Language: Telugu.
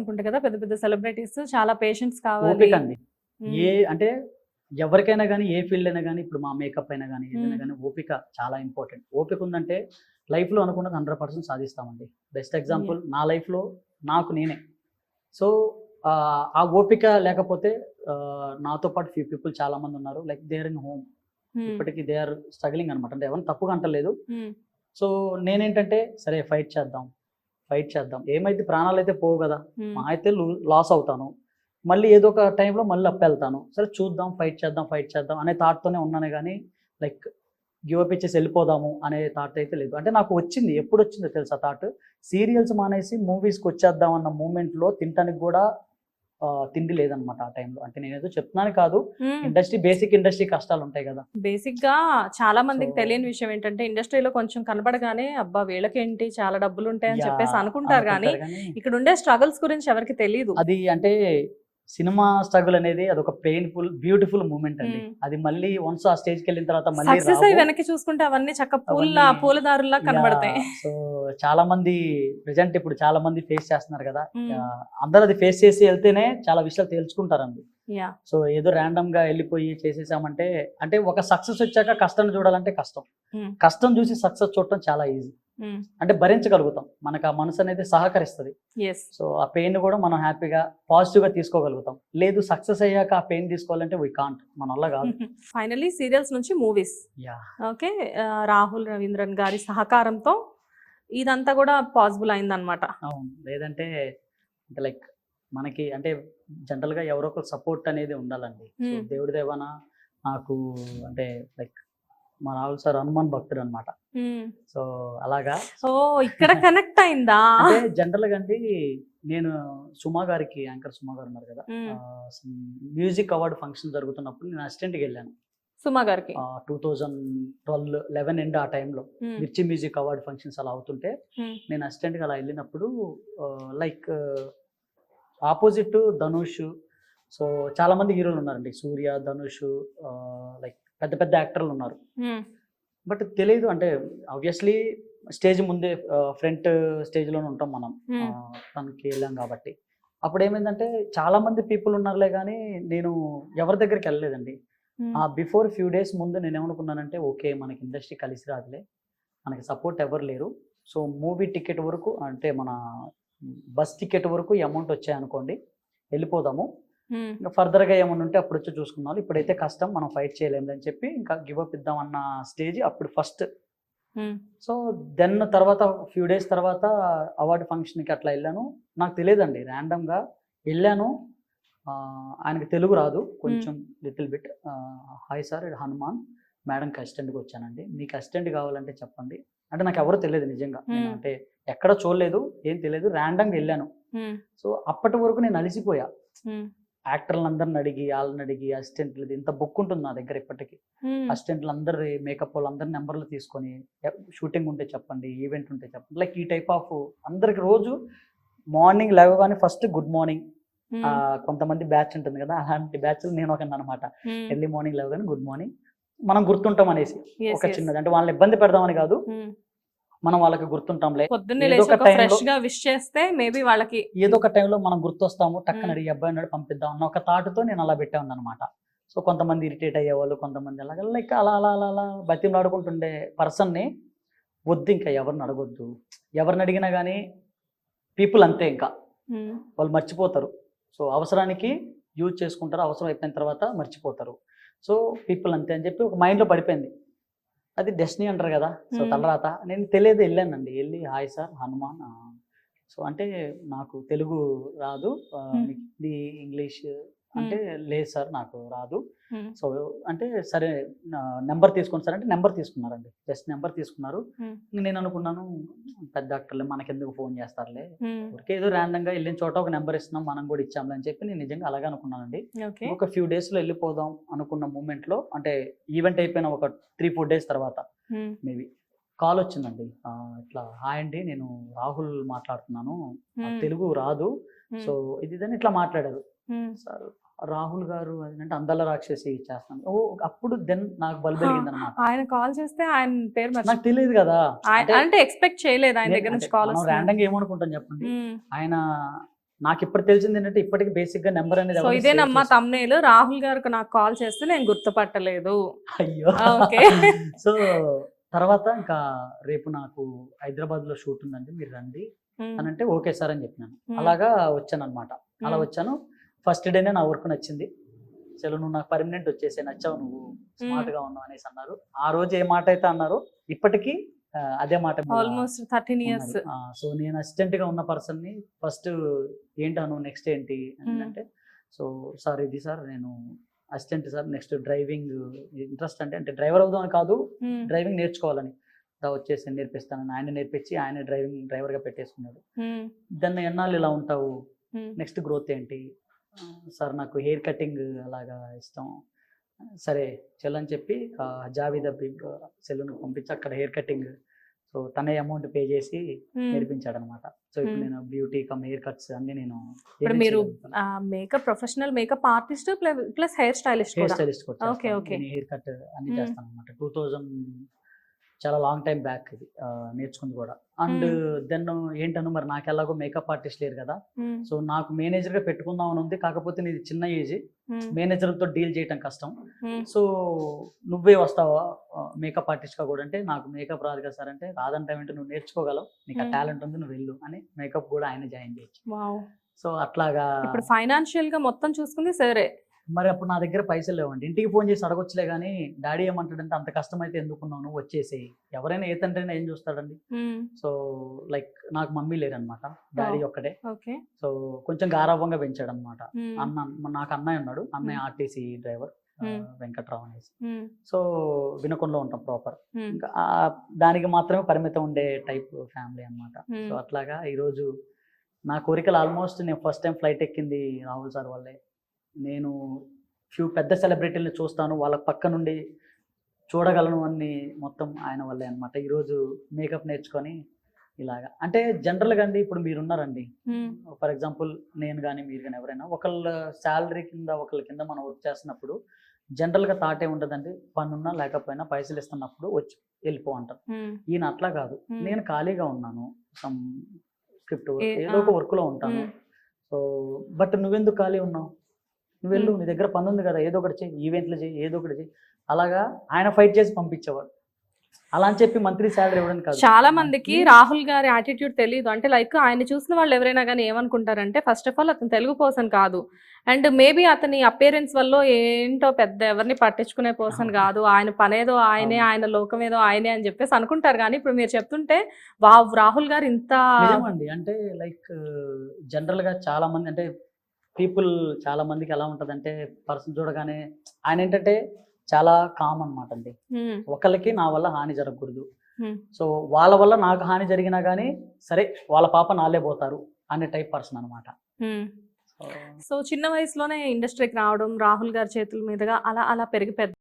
అనుకుంటా కదా పెద్ద పెద్ద సెలబ్రిటీస్ చాలా పేషెన్స్ కావాలి. ఓపిక అండి. ఉమ్, ఏ అంటే ఎవరికైనా కానీ ఏ ఫీల్డ్ అయినా కానీ ఇప్పుడు మా మేకప్ అయినా కానీ ఏదైనా కానీ ఓపిక చాలా ఇంపార్టెంట్. ఓపిక ఉందంటే లైఫ్లో అనుకున్నది 100% సాధిస్తామండి. బెస్ట్ ఎగ్జాంపుల్ నా లైఫ్లో నాకు నేనే. సో ఆ ఓపిక లేకపోతే నాతో పాటు ఫ్యూ పీపుల్ చాలా మంది ఉన్నారు, like they are in home um, ఇప్పటికీ దే ఆర్ స్ట్రగ్లింగ్ అనమాట. అంటే ఎవరిని తప్పుగా అంటలేదు. ఉమ్, సో నేనేంటంటే సరే ఫైట్ చేద్దాం ఏమైతే ప్రాణాలు అయితే పోవు కదా, ఉమ్, మా అయితే లాస్ అవుతాను, మళ్ళీ ఏదో ఒక టైంలో మళ్ళీ అప్ వెళ్తాను, సరే చూద్దాం ఫైట్ చేద్దాం అనే థాట్తోనే ఉన్నాను. కానీ లైక్ గివ్ అప్ ఇచ్చేసి వెళ్ళిపోదాము అనే థాట్ అయితే లేదు. అంటే నాకు వచ్చింది, ఎప్పుడు వచ్చిందో తెలుసా థాట్, సీరియల్స్ మానేసి మూవీస్కి వచ్చేద్దాం అన్న మూమెంట్లో తినడానికి కూడా తిండి లేదనమాట ఆ టైంలో. అంటే నేను ఏదో చెప్తున్నాను కాదు, ఉమ్. బేసిక్ ఇండస్ట్రీ కష్టాలు ఉంటాయి కదా. బేసిక్ గా చాలా మందికి So- తెలియని విషయం ఏంటంటే ఇండస్ట్రీలో కొంచెం కనబడగానే అబ్బా వీళ్ళకేంటి చాలా డబ్బులు ఉంటాయని యా, చెప్పేసి అనుకుంటారు కానీ ఇక్కడ ఉండే స్ట్రగుల్స్ గురించి ఎవరికి తెలియదు. అది అంటే సినిమా స్ట్రగుల్ అనేది అదొక పెయిన్ఫుల్ బ్యూటిఫుల్ మూమెంట్ అండి. అది మళ్ళీ వన్స్ ఆ స్టేజ్కి వెళ్ళిన తర్వాత మళ్ళీ సక్సెస్ అయ్యి వెనక్కి చూసుకుంటే అవన్నీ చక్క పూలదారుల్లా కనబడతాయి. సో చాలా మంది ప్రెజెంట్ ఇప్పుడు చాలా మంది ఫేస్ చేస్తున్నారు కదా. మ్మ్. అందరూ అది ఫేస్ చేసి వెళ్తేనే చాలా విషయాలు తెలుసుకుంటారండి. యా. సో ఏదో ర్యాండమ్ గా వెళ్ళిపోయి చేసేసామంటే, అంటే ఒక సక్సెస్ వచ్చాక కష్టాన్ని చూడాలంటే కష్టం, మ్మ్. కష్టం చూసి సక్సెస్ చూడటం చాలా ఈజీ. మ్మ్. అంటే భరించగలుగుతాం, మనకు ఆ మనసు అనేది సహకరిస్తుంది. Yes. సో ఆ పెయిన్ కూడా మనం హ్యాపీగా పాజిటివ్గా తీసుకోగలుగుతాం. లేదు సక్సెస్ అయ్యాక ఆ పెయిన్ తీసుకోవాలంటే వీ కాంట్, మన వల్ల కాదు. ఫైనలీ సీరియల్స్ నుంచి movies. Yeah, okay, Rahul Ravindran గారి సహకారంతో ఇదంతా కూడా పాసిబుల్ అయిందనమాట. అవును. లేదంటే అంటే లైక్ మనకి అంటే జనరల్గా ఎవరో ఒకరు సపోర్ట్ అనేది ఉండాలండి. సో దేవుడి దేవాన నాకు అంటే లైక్ మా రాహుల్ సార్ హనుమాన్ భక్తుడు అనమాట. సో అలాగా ఓ ఇక్కడ కనెక్ట్ అయిందా? అంటే జనరల్గా అండి నేను యాంకర్ సుమా గారు ఉన్నారు కదా, మ్యూజిక్ అవార్డు ఫంక్షన్ జరుగుతున్నప్పుడు నేను అసిస్టెంట్కి వెళ్ళాను. సుమా గారికి 2012-11 ఎండ్ ఆ టైంలో మిర్చి మ్యూజిక్ అవార్డు ఫంక్షన్స్ అలా అవుతుంటే నేను అసిస్టెంట్గా అలా వెళ్ళినప్పుడు లైక్ ఆపోజిట్ ధనుష్, సో చాలా మంది హీరోలు ఉన్నారండి, సూర్య, ధనుష్, లైక్ పెద్ద పెద్ద యాక్టర్లు ఉన్నారు. బట్ తెలియదు, అంటే ఆబ్వియస్లీ స్టేజ్ ముందే ఫ్రంట్ స్టేజ్లోనే ఉంటాం మనం, తనకి వెళ్ళాం కాబట్టి. అప్పుడు ఏమైందంటే చాలా మంది పీపుల్ ఉన్నారులే కానీ నేను ఎవరి దగ్గరికి వెళ్ళలేదండి. బిఫోర్ ఫ్యూ డేస్ ముందు నేను ఏమనుకున్నానంటే ఓకే మనకి ఇండస్ట్రీ కలిసి రాదులే, మనకి సపోర్ట్ ఎవరు లేరు, సో మూవీ టికెట్ వరకు అంటే మన బస్ టికెట్ వరకు ఈ అమౌంట్ వచ్చాయనుకోండి, వెళ్ళిపోదాము, ఇంకా ఫర్దర్గా ఏమన్నా ఉంటే అప్పుడు వచ్చి చూసుకున్నాను, ఇప్పుడైతే కష్టం మనం ఫైట్ చేయలేము అని చెప్పి ఇంకా గివ్ అప్ ఇద్దాం అన్న స్టేజ్ అప్పుడు ఫస్ట్. సో దెన్ తర్వాత ఫ్యూ డేస్ తర్వాత అవార్డు ఫంక్షన్కి అట్లా వెళ్ళాను. నాకు తెలియదండి, ర్యాండమ్గా వెళ్ళాను. ఆయనకి తెలుగు రాదు కొంచెం little bit. Hi sir, Hanuman మేడంకి అసిస్టెంట్కి వచ్చానండి, మీకు అసిస్టెంట్ కావాలంటే చెప్పండి అంటే. నాకు ఎవరో తెలియదు నిజంగా, నేను అంటే ఎక్కడ చూడలేదు, ఏం తెలియదు, ర్యాండమ్గా వెళ్ళాను. సో అప్పటి వరకు నేను అలిసిపోయా, యాక్టర్లందరిని అడిగి వాళ్ళని అడిగి అసిస్టెంట్లు, ఇంత బుక్ ఉంటుంది నా దగ్గర ఇప్పటికీ, అసిస్టెంట్లు అందరి మేకప్ వాళ్ళందరి నెంబర్లు తీసుకొని షూటింగ్ ఉంటే చెప్పండి, ఈవెంట్ ఉంటే చెప్పండి, లైక్ ఈ టైప్ ఆఫ్ అందరికి రోజు మార్నింగ్ లేవగానే ఫస్ట్ గుడ్ మార్నింగ్, కొంతమంది బ్యాచ్ ఉంటుంది కదా, అలాంటి బ్యాచ్ నేను ఒక అనమాట. ఎర్లీ మార్నింగ్ లేవగానే గుడ్ మార్నింగ్, మనం గుర్తుంటాం అనేసి ఒక చిన్నది, అంటే వాళ్ళని ఇబ్బంది పెడదామని కాదు, మనం వాళ్ళకి గుర్తుంటాంలే, ఏదో ఒక టైంలో మనం గుర్తొస్తాము, టక్కన ఈ అబ్బాయి ఉన్నాడు పంపిద్దాం అన్న ఒక థాట్తో నేను అలా పెట్టాను అనమాట. సో కొంతమంది ఇరిటేట్ అయ్యేవాళ్ళు, కొంతమంది అలాగే లైక్ అలా అలా అలా అలా బతిమలాడుకుంటుండే పర్సన్ని వద్దు, ఇంకా ఎవరిని అడగొద్దు, ఎవరిని అడిగినా కానీ పీపుల్ అంతే, ఇంకా వాళ్ళు మర్చిపోతారు. సో అవసరానికి యూజ్ చేసుకుంటారు, అవసరం అయిపోయిన తర్వాత మర్చిపోతారు. సో పీపుల్ అంతే అని చెప్పి ఒక మైండ్లో పడిపోయింది. అది డెస్టినీ అంటారు కదా, సో తలరాత. నేను తెలియదు, వెళ్ళానండి, వెళ్ళి హాయ్ సార్ హనుమాన్, సో అంటే నాకు తెలుగు రాదు, ఇంగ్లీష్ అంటే లేదు సార్ నాకు రాదు, సో అంటే సరే నెంబర్ తీసుకోండి సార్ అంటే నెంబర్ తీసుకున్నారండి, జస్ట్ నెంబర్ తీసుకున్నారు. నేను అనుకున్నాను పెద్ద డాక్టర్లే మనకెందుకు ఫోన్ చేస్తారులే, ఊరికే ఏదో ర్యాండమ్గా వెళ్ళిన చోట ఒక నెంబర్ ఇస్తున్నాం మనం కూడా ఇచ్చాంలే అని చెప్పి నేను నిజంగా అలాగే అనుకున్నానండి. ఒక ఫ్యూ డేస్లో వెళ్ళిపోదాం అనుకున్న మూమెంట్లో, అంటే ఈవెంట్ అయిపోయిన ఒక 3-4 డేస్ తర్వాత మేబీ కాల్ వచ్చిందండి, ఇట్లా హాయ్ అండి నేను రాహుల్ మాట్లాడుతున్నాను, తెలుగు రాదు, సో ఇది ఇట్లా మాట్లాడారు సార్. రాహుల్ గారు అంటే అందాల రాక్షసి చేస్తాను. ఓ అప్పుడు దెన్ నాకు బల్బ్ వెలిగింది అనమాట. ఆయన కాల్ చేస్తే ఆయన పేరు నాకు తెలియదు కదా, అంటే ఎక్స్పెక్ట్ చేయలేదు ఆయన దగ్గర నుంచి కాల్. ర్యాండమ్ గా ఏమనుకుంటాం చెప్పండి, ఆయన నాకు ఇప్పుడు తెలిసింది ఏంటంటే ఇప్పటికి బేసిక్ గా నెంబర్ అనేది సో ఎవరు ఇదేనమ్మా save చేసుకో- తమ్నేల్, రాహుల్ గారికి నాకు కాల్ చేస్తే నేను గుర్తుపట్టలేదు. అయ్యో ఓకే. సో తర్వాత ఇంకా రేపు నాకు హైదరాబాద్ లో షూట్ ఉందండి, మీరు రండి అని అంటే ఓకే సార్ అని చెప్పినాను. అలాగా వచ్చాను అనమాట. అలా వచ్చాను. ఫస్ట్ డేనే నా వర్క్ నచ్చింది. చలో నువ్వు నాకు పర్మనెంట్ వచ్చేసే, నచ్చావు, నువ్వు స్మార్ట్ గా ఉన్నావు అనేసి అన్నారు. ఆ రోజు ఏ మాట అయితే అన్నారో ఇప్పటికీ అదే మాట మీద ఆల్మోస్ట్ 13 ఇయర్స్. ఉన్నది. సో నేను అసిస్టెంట్ గా ఉన్న పర్సన్ ని ఫస్ట్ ఏంటాను నెక్స్ట్ ఏంటి అంటే, సో సార్ ఇది సార్ నేను assistant sir, next driving interest అంటే డ్రైవర్ అవుదామని కాదు, డ్రైవింగ్ నేర్చుకోవాలని. వచ్చేసి నేర్పిస్తానని ఆయన నేర్పించి ఆయన డ్రైవర్ గా పెట్టేసుకున్నాడు. దాన్ని ఎన్నాళ్ళు ఇలా ఉంటావు, నెక్స్ట్ గ్రోత్ ఏంటి సార్, నాకు హెయిర్ కటింగ్ అలాగా ఇష్టం, సరే చెల్లని చెప్పి జావీద్ బిగ్ సెలూన్ పంపించి అక్కడ హెయిర్ కటింగ్, సో తనే అమౌంట్ పే చేసి నేర్పించాడు అనమాట. సో ఇప్పుడు నేను బ్యూటీ కమ్ హెయిర్ కట్స్ అన్ని నేను ఇప్పుడు మీరు makeup professional makeup artist plus hair stylist hair కూడా. Stylist Okay, okay. Hair cut అన్ని చేస్తాను అనమాట. 2000 చాలా లాంగ్ టైం బ్యాక్ ఇది నేర్చుకుంది కూడా. అండ్ దెన్ ఏంటను మరి నాకు ఎలాగో మేకప్ ఆర్టిస్ట్ లేరు కదా, సో నాకు మేనేజర్ గా పెట్టుకుందాం అని ఉంది. కాకపోతే నీది చిన్న ఏజ్, మేనేజర్తో డీల్ చేయటం కష్టం, సో నువ్వే వస్తావా మేకప్ ఆర్టిస్ట్ గా కూడా అంటే, నాకు మేకప్ రాదు కదా సార్ అంటే, రాదంటే నువ్వు నేర్చుకోగలవు, నీకు ఆ టాలెంట్ ఉంది, నువ్వు వెళ్ళు అని మేకప్ కూడా ఆయన జాయిన్ చేయొచ్చు. సో అట్లాగా ఇప్పుడు ఫైనాన్షియల్ గా మొత్తం చూసుకుంది సరే. మరి అప్పుడు నా దగ్గర పైసలు లేవండి. ఇంటికి ఫోన్ చేసి అడగొచ్చులే కానీ డాడీ ఏమంటాడంటే, అంత కష్టమైతే ఎందుకున్నావు, నువ్వు వచ్చేసేయి, ఎవరైనా ఏ తండ్రి అయినా ఏం చూస్తాడండి. సో లైక్ నాకు మమ్మీ లేరనమాట, డాడీ ఒక్కడే. సో కొంచెం గారాభంగా పెంచాడు అనమాట. నాకు అన్నయ్య ఉన్నాడు, అన్నయ్య ఆర్టీసీ డ్రైవర్ వెంకట్రావు అనేసి. సో వినకొండలో ఉంటాం ప్రాపర్, ఇంకా దానికి మాత్రమే పరిమితం ఉండే టైప్ ఫ్యామిలీ అనమాట. సో అట్లాగా ఈరోజు నా కోరికలు ఆల్మోస్ట్, నేను ఫస్ట్ టైం ఫ్లైట్ ఎక్కింది రాహుల్ సార్ వల్లే. నేను ఫ్యూ పెద్ద సెలబ్రిటీలను చూస్తాను, వాళ్ళ పక్క నుండి చూడగలను అని మొత్తం ఆయన వల్లే అనమాట. ఈరోజు మేకప్ నేర్చుకొని ఇలాగా అంటే జనరల్గా అండి, ఇప్పుడు మీరున్నారండి, ఫర్ ఎగ్జాంపుల్ నేను కానీ మీరు కానీ ఎవరైనా ఒకళ్ళ శాలరీ కింద ఒకళ్ళ కింద మనం వర్క్ చేస్తున్నప్పుడు జనరల్గా థాట్ ఏముంటుందండి, పనున్నా లేకపోయినా పైసలు ఇస్తున్నప్పుడు వచ్చి వెళ్ళిపో అంటారు. ఈయన అట్లా కాదు, నేను ఖాళీగా ఉన్నాను, సమ్ స్క్రిప్ట్ ఏదో ఒక వర్క్లో ఉంటాను, సో బట్ నువ్వెందుకు ఖాళీ ఉన్నావు, నువ్వు వెళ్ళు, నీ దగ్గర పని ఉంది కదా, ఏదో ఒకటి చేయి, ఈవెంట్లు చేయి, ఏదో ఒకటి చేయి. అలాగా ఆయన ఫైట్ చేసి పంపించేవాడు. అలా అని చెప్పి మంత్లీ శాలరీ ఇవ్వడం కాదు. చాలా మందికి రాహుల్ గారి యాటిట్యూడ్ తెలియదు. అంటే లైక్ ఆయన చూసిన వాళ్ళు ఎవరైనా కానీ ఏమనుకుంటారంటే, ఫస్ట్ ఆఫ్ ఆల్ అతను తెలుగు పర్సన్ కాదు, అండ్ మేబీ అతని అపేరెన్స్ వల్ల ఏంటో పెద్ద ఎవరిని పట్టించుకునే పర్సన్ కాదు, ఆయన పనేదో ఆయనే, ఆయన లోకం ఏదో ఆయనే అని చెప్పేసి అనుకుంటారు. కానీ ఇప్పుడు మీరు చెప్తుంటే వావ్, రాహుల్ గారు ఇంత నిజమండి. అంటే లైక్ జనరల్ గా చాలా మంది అంటే పీపుల్ చాలా మందికి ఎలా ఉంటదంటే, పర్సన్ చూడగానే ఆయన ఏంటంటే చాలా కామ్ అనమాట అండి. ఒకళ్ళకి నా వల్ల హాని జరగకూడదు, సో వాళ్ళ వల్ల నాకు హాని జరిగినా కానీ సరే, వాళ్ళ పాప నాలే పోతారు అనే టైప్ పర్సన్ అనమాట. సో చిన్న వయసులోనే ఇండస్ట్రీకి రావడం, రాహుల్ గారి చేతుల మీదుగా అలా అలా పెరిగి పెద్ద